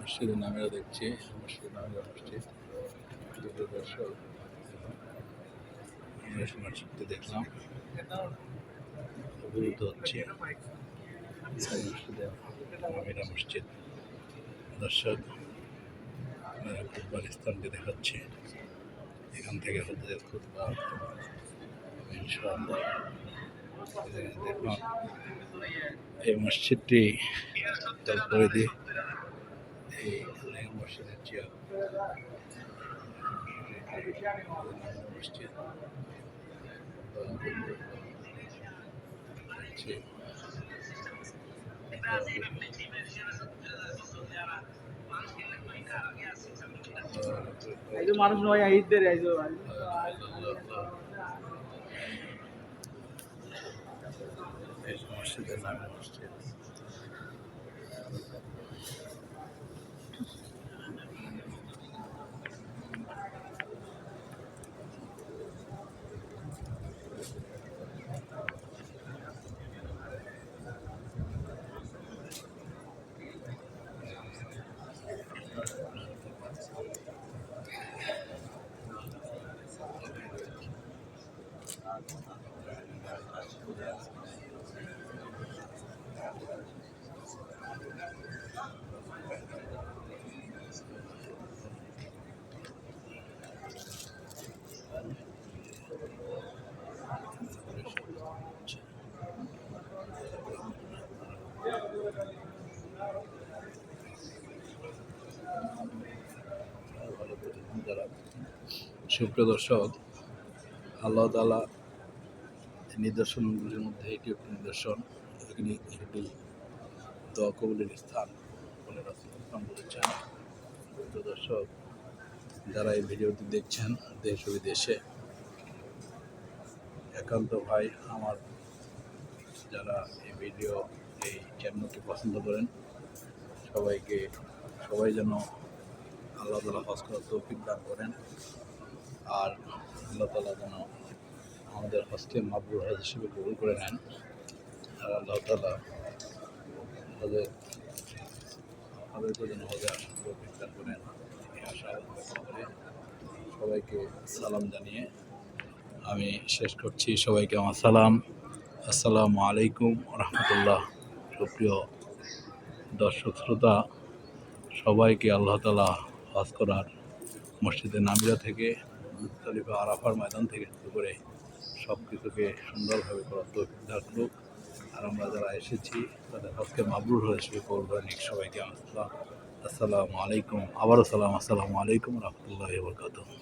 মসজিদের নামেও দেখছি, মসজিদের নামের মসজিদ। দর্শক মসজিদটি দেখলাম, অবরুদ্ধ হচ্ছে মসজিদের মসজিদ। দর্শক খুতবার স্থানটি দেখাচ্ছে, এখান থেকে হুজুরের খুতবা ইনশাআল্লাহ দেখলাম। এই মসজিদটি পরিধি এই মসজিদের চেয়ার মসজিদ মানুষ নয় ঈদের মসজিদের নামে মসজিদ। সুপ্রিয় দর্শক, আল্লাহ তাআলা নিদর্শনগুলির মধ্যে এটি একটি নিদর্শন। এটি দোয়া কবুলের স্থান বলে রাসূলুল্লাহ বলেছেন। তো দর্শক, যারা এই ভিডিওটি দেখছেন দেশ ও বিদেশে, একান্ত ভাই আমার, যারা এই ভিডিও এই চ্যানেলকে পছন্দ করেন, সবাই যেন আল্লাহ তাআলা হজ করার তৌফিক দান করেন। আর আল্লাহ তাআলা যেন আমাদের হজকে মাবরুর হজ হিসেবে কবুল করে নেন। আর আল্লাহ তাআলা আমাদেরকে যেন হজে আসার তৌফিক দান করেন, এই আশা করে সবাইকে সালাম জানিয়ে আমি শেষ করছি। সবাইকে আমার সালাম। আসসালামু আলাইকুম রহমতুল্লাহ। সুপ্রিয় দর্শক শ্রোতা, সবাইকে আল্লাহ তাআলা হজ করার মসজিদে নামিরা থেকে মুজদালিফা আরাফার ময়দান থেকে শুরু করে সব কিছুকে সুন্দরভাবে করার তৌফিক দান করুক। আর আমরা যারা এসেছি তাদের হজকে মাবরুর হয়েছে কবুল করে নিক। সবাইকে আমার সালাম। আসসালামু আলাইকুম। আবারও সালাম। আসসালামু আলাইকুম রহমতুল্লাহি ওয়া বারাকাতুহু।